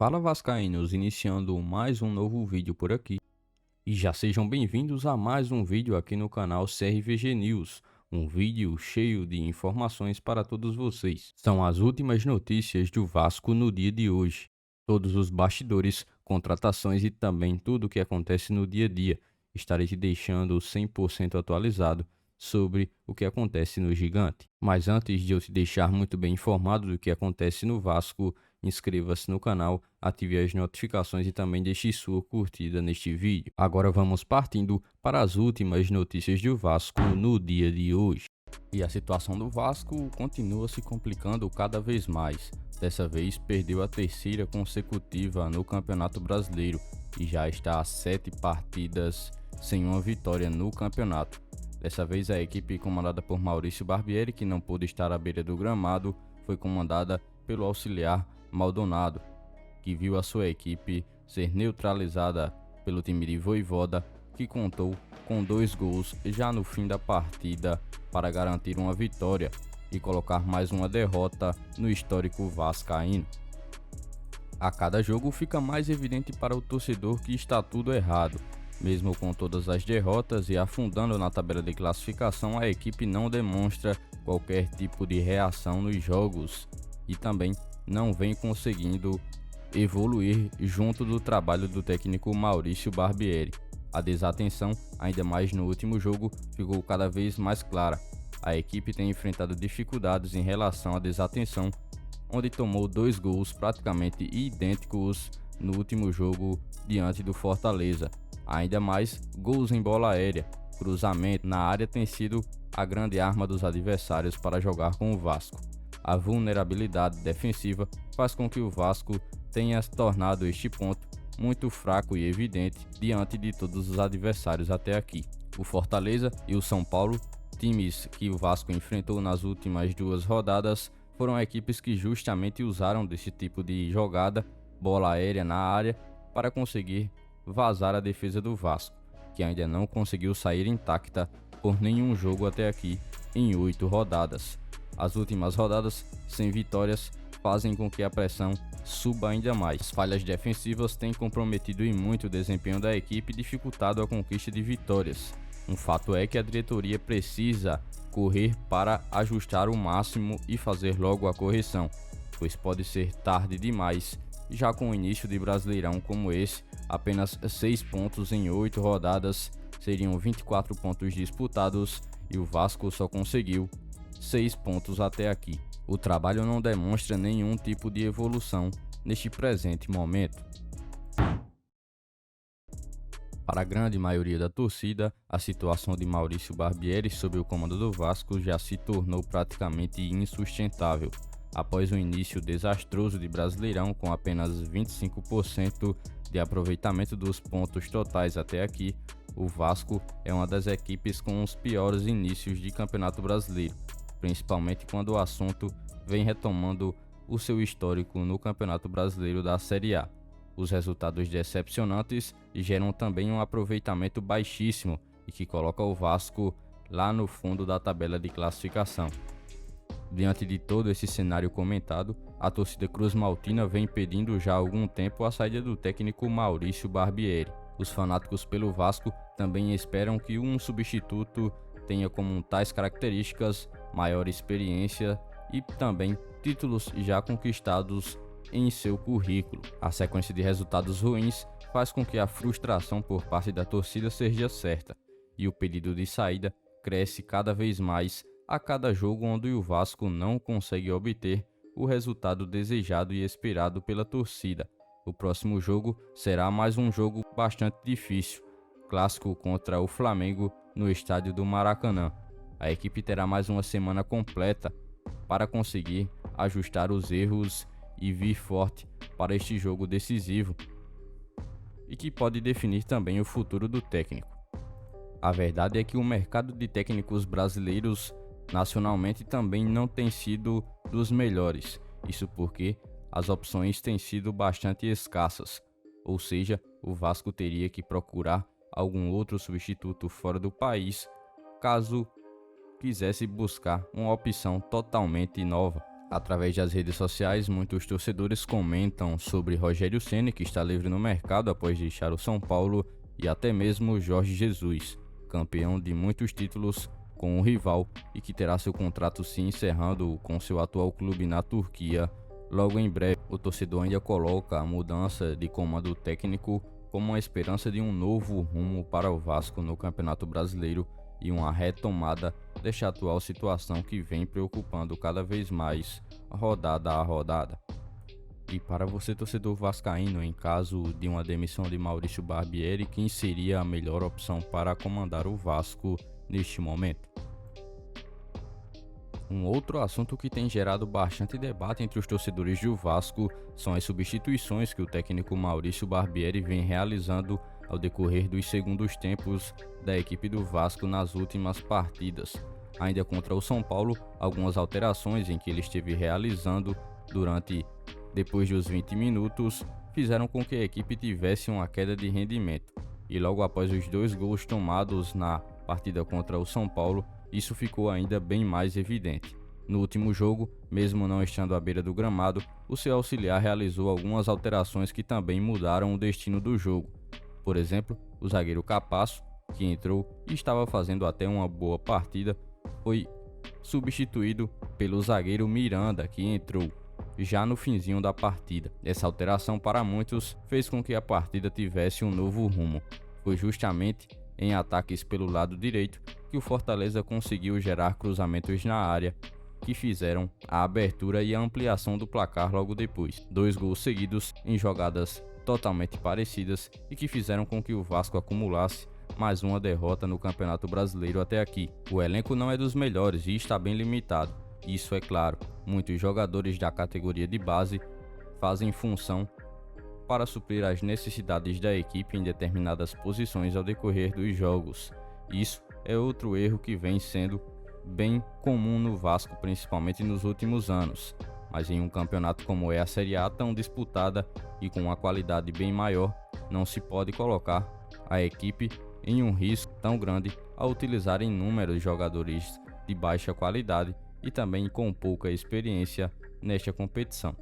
Fala Vascaínos, iniciando mais um novo vídeo por aqui. E já sejam bem-vindos a mais um vídeo aqui no canal CRVG News, um vídeo cheio de informações para todos vocês. São as últimas notícias do Vasco no dia de hoje. Todos os bastidores, contratações e também tudo o que acontece no dia a dia. Estarei te deixando 100% atualizado sobre o que acontece no Gigante. Mas antes de eu te deixar muito bem informado do que acontece no Vasco, inscreva-se no canal, ative as notificações e também deixe sua curtida neste vídeo. Agora vamos partindo para as últimas notícias do Vasco no dia de hoje. E a situação do Vasco continua se complicando cada vez mais. Dessa vez perdeu a terceira consecutiva no Campeonato Brasileiro e já está a 7 partidas sem uma vitória no campeonato. Dessa vez a equipe comandada por Maurício Barbieri, que não pôde estar à beira do gramado, foi comandada pelo auxiliar Maldonado, que viu a sua equipe ser neutralizada pelo time de Vojvoda, que contou com 2 gols já no fim da partida para garantir uma vitória e colocar mais uma derrota no histórico vascaíno. A cada jogo fica mais evidente para o torcedor que está tudo errado. Mesmo com todas as derrotas e afundando na tabela de classificação, a equipe não demonstra qualquer tipo de reação nos jogos e também não vem conseguindo evoluir junto do trabalho do técnico Maurício Barbieri. A desatenção, ainda mais no último jogo, ficou cada vez mais clara. A equipe tem enfrentado dificuldades em relação à desatenção, onde tomou 2 gols praticamente idênticos no último jogo diante do Fortaleza. Ainda mais, gols em bola aérea, cruzamento na área tem sido a grande arma dos adversários para jogar com o Vasco. A vulnerabilidade defensiva faz com que o Vasco tenha tornado este ponto muito fraco e evidente diante de todos os adversários até aqui. O Fortaleza e o São Paulo, times que o Vasco enfrentou nas últimas 2 rodadas, foram equipes que justamente usaram desse tipo de jogada, bola aérea na área, para conseguir vazar a defesa do Vasco, que ainda não conseguiu sair intacta por nenhum jogo até aqui em 8 rodadas. As últimas rodadas sem vitórias fazem com que a pressão suba ainda mais. As falhas defensivas têm comprometido em muito o desempenho da equipe e dificultado a conquista de vitórias. Um fato é que a diretoria precisa correr para ajustar o máximo e fazer logo a correção, pois pode ser tarde demais. Já com o início de Brasileirão como esse, apenas 6 pontos em 8 rodadas, seriam 24 pontos disputados e o Vasco só conseguiu 6 pontos até aqui. O trabalho não demonstra nenhum tipo de evolução neste presente momento. Para a grande maioria da torcida, a situação de Maurício Barbieri sob o comando do Vasco já se tornou praticamente insustentável. Após um início desastroso de Brasileirão com apenas 25% de aproveitamento dos pontos totais até aqui, o Vasco é uma das equipes com os piores inícios de Campeonato Brasileiro, principalmente quando o assunto vem retomando o seu histórico no Campeonato Brasileiro da Série A. Os resultados decepcionantes geram também um aproveitamento baixíssimo e que coloca o Vasco lá no fundo da tabela de classificação. Diante de todo esse cenário comentado, a torcida cruzmaltina vem pedindo já há algum tempo a saída do técnico Maurício Barbieri. Os fanáticos pelo Vasco também esperam que um substituto tenha como tais características maior experiência e também títulos já conquistados em seu currículo. A sequência de resultados ruins faz com que a frustração por parte da torcida seja certa e o pedido de saída cresce cada vez mais a cada jogo onde o Vasco não consegue obter o resultado desejado e esperado pela torcida. O próximo jogo será mais um jogo bastante difícil, clássico contra o Flamengo no estádio do Maracanã. A equipe terá mais uma semana completa para conseguir ajustar os erros e vir forte para este jogo decisivo e que pode definir também o futuro do técnico. A verdade é que o mercado de técnicos brasileiros nacionalmente também não tem sido dos melhores, isso porque as opções têm sido bastante escassas, ou seja, o Vasco teria que procurar algum outro substituto fora do país caso quisesse buscar uma opção totalmente nova. Através das redes sociais, muitos torcedores comentam sobre Rogério Ceni, que está livre no mercado após deixar o São Paulo, e até mesmo Jorge Jesus, campeão de muitos títulos com o rival e que terá seu contrato se encerrando com seu atual clube na Turquia logo em breve. O torcedor ainda coloca a mudança de comando técnico como uma esperança de um novo rumo para o Vasco no Campeonato Brasileiro e uma retomada desta atual situação que vem preocupando cada vez mais rodada a rodada. E para você, torcedor vascaíno, em caso de uma demissão de Maurício Barbieri, quem seria a melhor opção para comandar o Vasco neste momento? Um outro assunto que tem gerado bastante debate entre os torcedores do Vasco são as substituições que o técnico Maurício Barbieri vem realizando ao decorrer dos segundos tempos da equipe do Vasco nas últimas partidas. Ainda contra o São Paulo, algumas alterações em que ele esteve realizando depois dos 20 minutos fizeram com que a equipe tivesse uma queda de rendimento. E logo após os 2 gols tomados na partida contra o São Paulo, isso ficou ainda bem mais evidente. No último jogo, mesmo não estando à beira do gramado, o seu auxiliar realizou algumas alterações que também mudaram o destino do jogo. Por exemplo, o zagueiro Capasso, que entrou e estava fazendo até uma boa partida, foi substituído pelo zagueiro Miranda, que entrou já no finzinho da partida. Essa alteração para muitos fez com que a partida tivesse um novo rumo. Foi justamente em ataques pelo lado direito que o Fortaleza conseguiu gerar cruzamentos na área que fizeram a abertura e a ampliação do placar logo depois. 2 gols seguidos em jogadas totalmente parecidas e que fizeram com que o Vasco acumulasse mais uma derrota no Campeonato Brasileiro até aqui. O elenco não é dos melhores e está bem limitado. Isso é claro, muitos jogadores da categoria de base fazem função para suprir as necessidades da equipe em determinadas posições ao decorrer dos jogos. Isso é outro erro que vem sendo bem comum no Vasco, principalmente nos últimos anos. Mas em um campeonato como é a Série A, tão disputada e com uma qualidade bem maior, não se pode colocar a equipe em um risco tão grande ao utilizar inúmeros jogadores de baixa qualidade e também com pouca experiência nesta competição.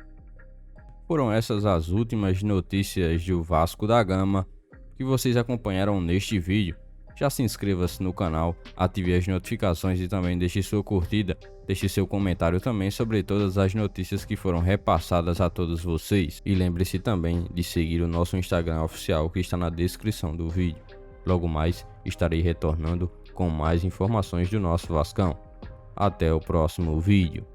Foram essas as últimas notícias do Vasco da Gama que vocês acompanharam neste vídeo. Já se inscreva-se no canal, ative as notificações e também deixe sua curtida, deixe seu comentário também sobre todas as notícias que foram repassadas a todos vocês. E lembre-se também de seguir o nosso Instagram oficial que está na descrição do vídeo. Logo mais estarei retornando com mais informações do nosso Vascão. Até o próximo vídeo.